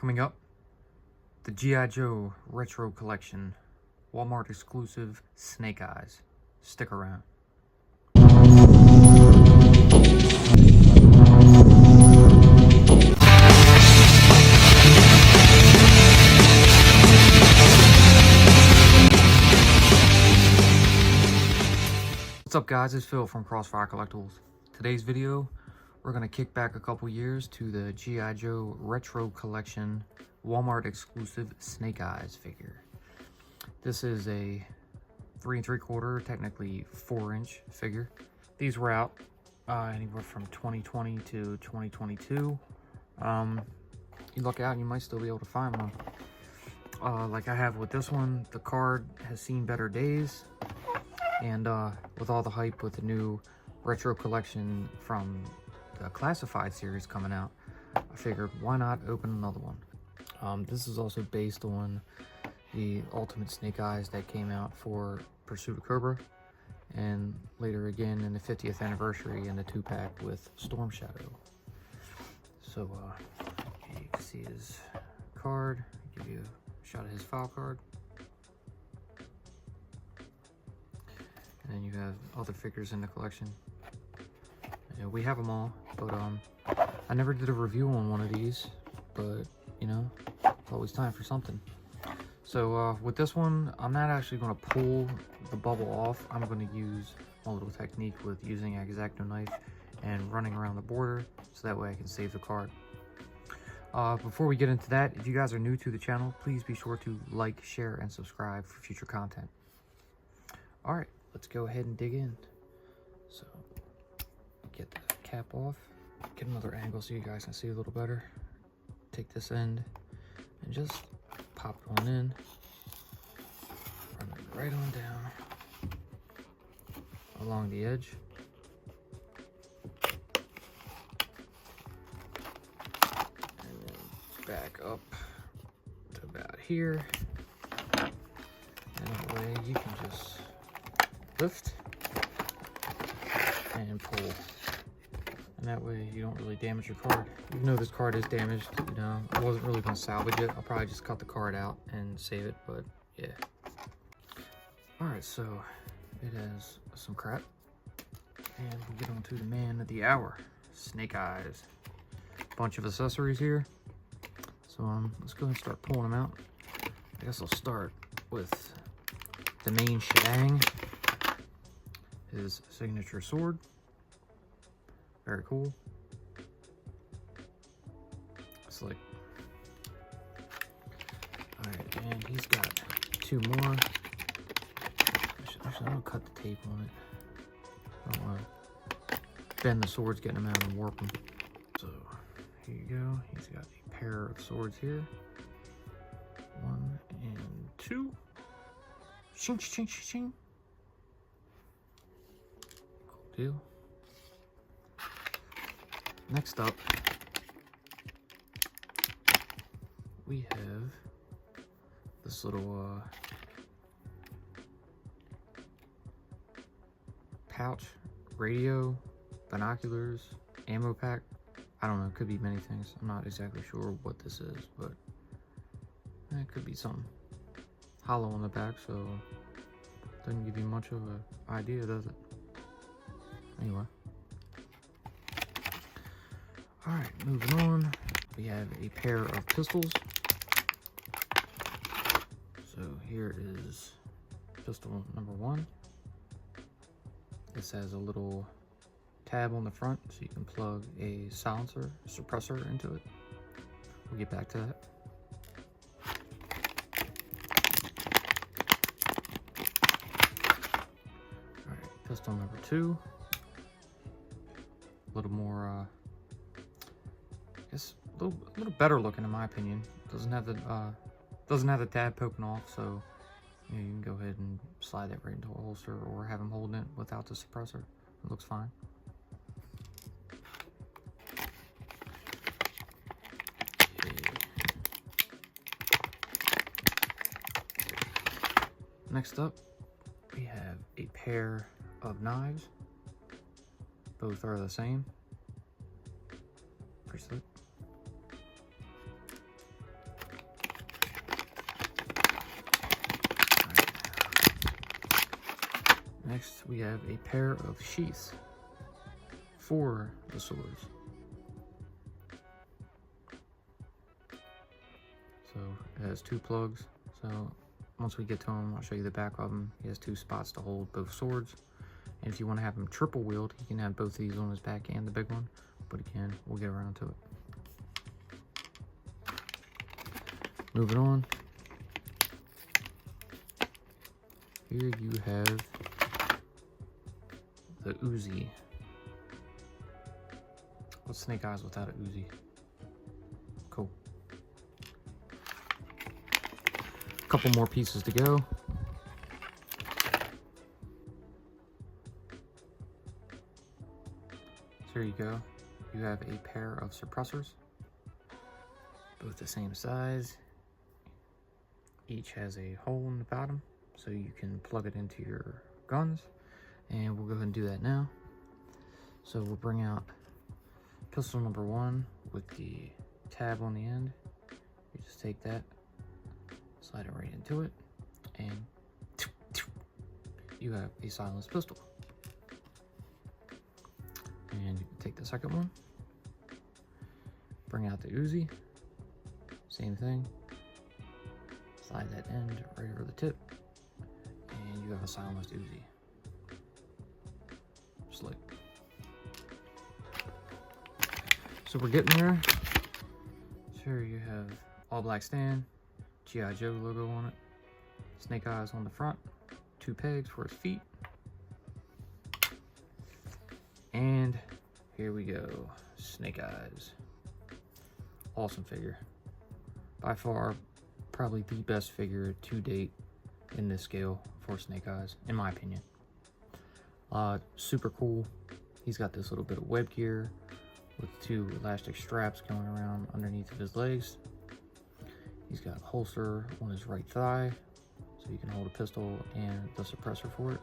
Coming up, the G.I. Joe Retro Collection, Walmart exclusive Snake Eyes. Stick around. What's up guys, it's Phil from Crossfire Collectibles. Today's video, we're going to kick back a couple years to the G.I. Joe Retro Collection Walmart exclusive Snake Eyes figure. This is a 3 3/4, technically 4-inch figure. These were out anywhere from 2020 to 2022. You look out and you might still be able to find one. Like I have with this one, the card has seen better days. And with all the hype with the new retro collection from the Classified series coming out, I figured why not open another one. This is also based on the Ultimate Snake Eyes that came out for Pursuit of Cobra, and later again in the 50th anniversary in the 2-pack with Storm Shadow. So you can see his card, give you a shot of his file card. And then you have other figures in the collection. Yeah, we have them all, but I never did a review on one of these, but you know, it's always time for something. So with this one, I'm not actually going to pull the bubble off. I'm going to use a little technique with using an X-Acto knife and running around the border, so that way I can save the card. Before we get into that, if you guys are new to the channel, please be sure to like, share, and subscribe for future content. Alright, let's go ahead and dig in. So, get the cap off, get another angle so you guys can see a little better. Take this end and just pop it on in, run it right on down along the edge. And then back up to about here. And that way you can just lift and pull, and that way you don't really damage your card. Even though this card is damaged, you know, I wasn't really going to salvage it. I'll probably just cut the card out and save it, but yeah. Alright, so it has some crap, and we'll get on to the man of the hour, Snake Eyes. Bunch of accessories here, so let's go ahead and start pulling them out. I guess I'll start with the main shebang. His signature sword, very cool. It's like, all right, and he's got 2 more. Actually, I'm gonna cut the tape on it. I don't want to bend the swords, getting them out and warp them. So here you go. He's got a pair of swords here. 1 and 2. Shing, shing, shing, shing. Deal. Next up, we have this little pouch, radio, binoculars, ammo pack. I don't know, it could be many things. I'm not exactly sure what this is, but it could be something. Hollow on the back, so it doesn't give you much of an idea, does it? Anyway. Alright, moving on. We have a pair of pistols. So here is pistol number 1. This has a little tab on the front so you can plug a silencer, suppressor into it. We'll get back to that. Alright, pistol number 2. A little more, I guess a little better looking in my opinion. Doesn't have the tab poking off, so you know, you can go ahead and slide that right into a holster or have him holding it without the suppressor. It looks fine. Next up, we have a pair of knives. Both are the same. Pretty slick. Next, we have a pair of sheaths for the swords. So it has 2 plugs. So once we get to him, I'll show you the back of him. He has 2 spots to hold both swords. And if you want to have him triple wield, you can have both of these on his back and the big one. But again, we'll get around to it. Moving on. Here you have the Uzi. What's Snake Eyes without a Uzi? Cool. Couple more pieces to go. So here you go. You have a pair of suppressors, both the same size. Each has a hole in the bottom, so you can plug it into your guns. And we'll go ahead and do that now. So we'll bring out pistol number 1 with the tab on the end. You just take that, slide it right into it, and you have a silenced pistol. And you can take the second one, bring out the Uzi, same thing, slide that end right over the tip, and you have a silenced Uzi. Slick. So we're getting there. So here you have all black stand, G.I. Joe logo on it, Snake Eyes on the front, 2 pegs for his feet. And here we go, Snake Eyes. Awesome figure. By far, probably the best figure to date in this scale for Snake Eyes, in my opinion. Super cool. He's got this little bit of web gear with 2 elastic straps going around underneath of his legs. He's got a holster on his right thigh, so you can hold a pistol and the suppressor for it.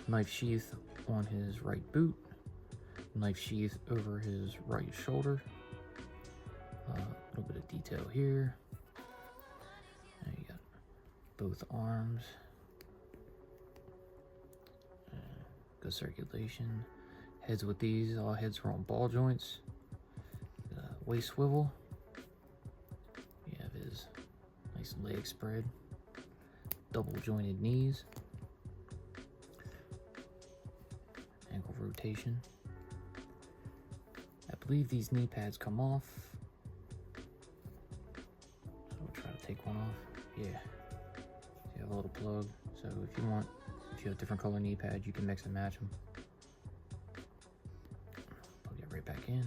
Knife sheath on his right boot. Knife sheath over his right shoulder. A little bit of detail here. Now you got both arms. Good circulation. Heads with these, all heads are on ball joints. Waist swivel. You have his nice leg spread. Double jointed knees. Ankle rotation. I believe these knee pads come off. So we'll try to take one off. Yeah. You have a little plug. So if you have different color knee pads, you can mix and match them. Plug it right back in.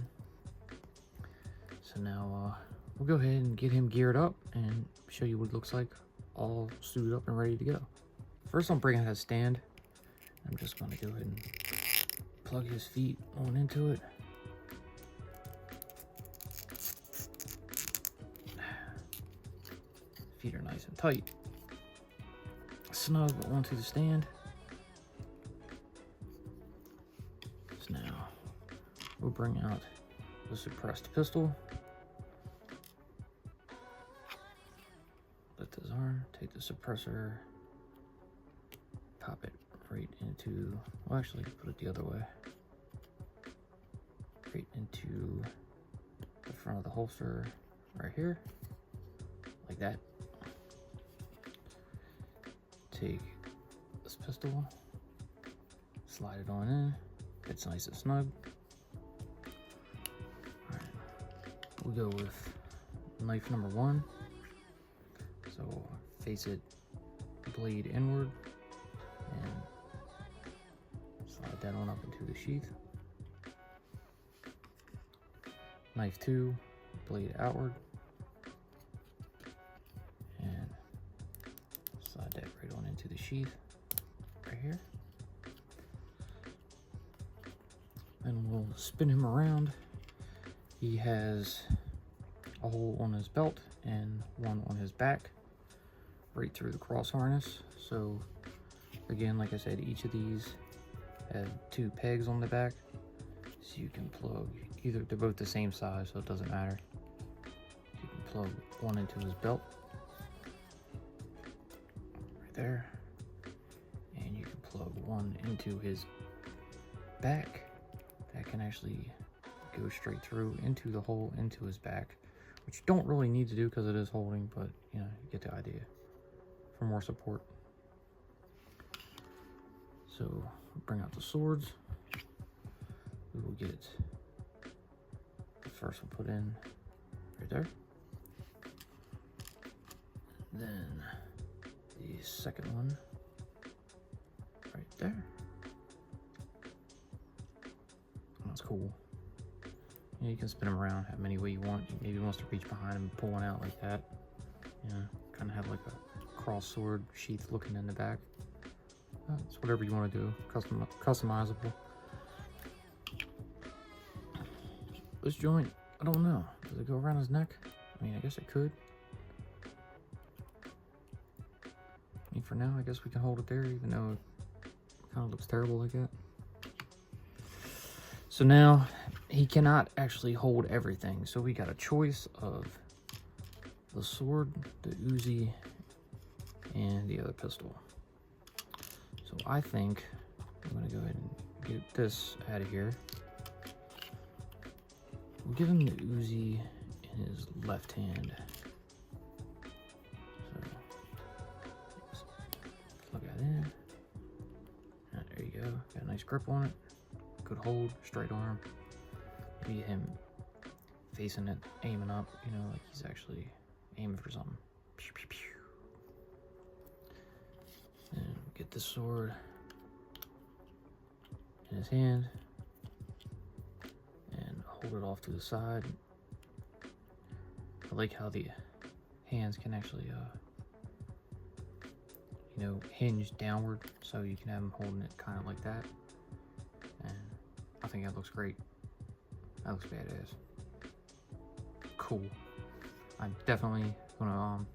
So now we'll go ahead and get him geared up and show you what it looks like all suited up and ready to go. First, I'm bringing out his stand. I'm just going to go ahead and plug his feet on into it. Feet are nice and tight. Snug onto the stand. So now we'll bring out the suppressed pistol. Lift his arm, take the suppressor, pop it right into, well, actually put it the other way, right into the front of the holster right here, like that. Take this pistol, slide it on in, it's nice and snug. Alright, we'll go with knife number 1. So face it blade inward and slide that on up into the sheath. Knife 2, blade outward, and slide that right on into the sheath right here. And we'll spin him around. He has a hole on his belt and one on his back, right through the cross harness. So again, like I said, each of these have 2 pegs on the back, so you can plug either, they're both the same size, so it doesn't matter. You can plug one into his belt right there, and you can plug one into his back that can actually go straight through into the hole into his back, which you don't really need to do because it is holding, but you know, you get the idea for more support. So bring out the swords. We will get the first one put in right there. Then the second one right there. That's cool. Yeah, you can spin them around how many way you want. You maybe wants to reach behind him and pull one out like that. Yeah, kind of have like a cross sword sheath looking in the back. It's whatever you want to do. Customizable. This joint, I don't know. Does it go around his neck? I mean, I guess it could. I mean, for now, I guess we can hold it there, even though it kind of looks terrible like that. So now, he cannot actually hold everything. So we got a choice of the sword, the Uzi, and the other pistol. So I think I'm going to go ahead and get this out of here. We'll give him the Uzi in his left hand. So, plug that in. There you go. Got a nice grip on it. Good hold, straight arm. Maybe him facing it, aiming up, you know, like he's actually aiming for something. Pew, pew, pew. And get the sword in his hand and hold it off to the side. I like how the hands can actually, you know, hinge downward, so you can have them holding it kind of like that. And I think that looks great. That looks badass. Cool. I'm definitely gonna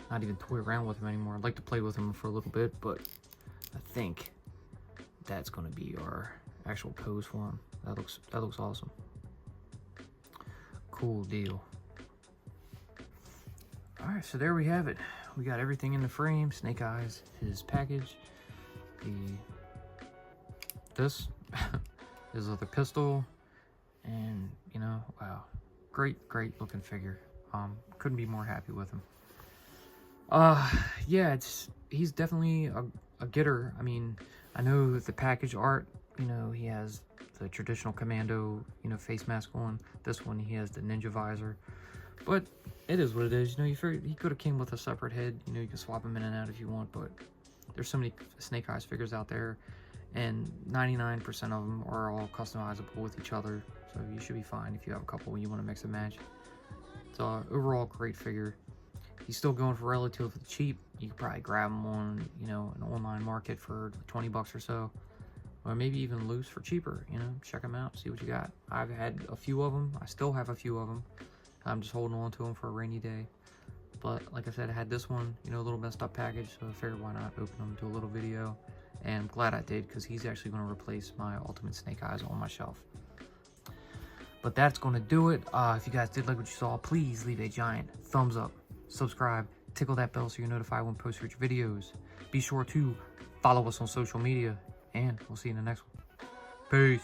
not even toy around with him anymore. I'd like to play with him for a little bit, but I think that's gonna be our actual pose for him. That looks awesome. Cool deal. All right, so there we have it. We got everything in the frame. Snake Eyes, his package, this, his other pistol, and you know, wow, great looking figure. Couldn't be more happy with him. Yeah, he's definitely a getter. I mean, I know the package art, you know, he has the traditional commando, you know, face mask on. This one, he has the ninja visor, but it is what it is. You know, he could have came with a separate head. You know, you can swap him in and out if you want, but there's so many Snake Eyes figures out there, and 99% of them are all customizable with each other, so you should be fine if you have a couple and you want to mix and match. It's overall great figure. He's still going for relatively cheap. You could probably grab him on, you know, an online market for 20 bucks or so, or maybe even loose for cheaper. You know, check them out, see what you got. I've had a few of them. I still have a few of them. I'm just holding on to them for a rainy day. But like I said, I had this one, you know, a little messed up package, so I figured why not open them, do a little video. And I'm glad I did, because he's actually going to replace my Ultimate Snake Eyes on my shelf. But that's going to do it. If you guys did like what you saw, please leave a giant thumbs up, subscribe, tickle that bell so you're notified when we post future videos. Be sure to follow us on social media, and we'll see you in the next one. Peace.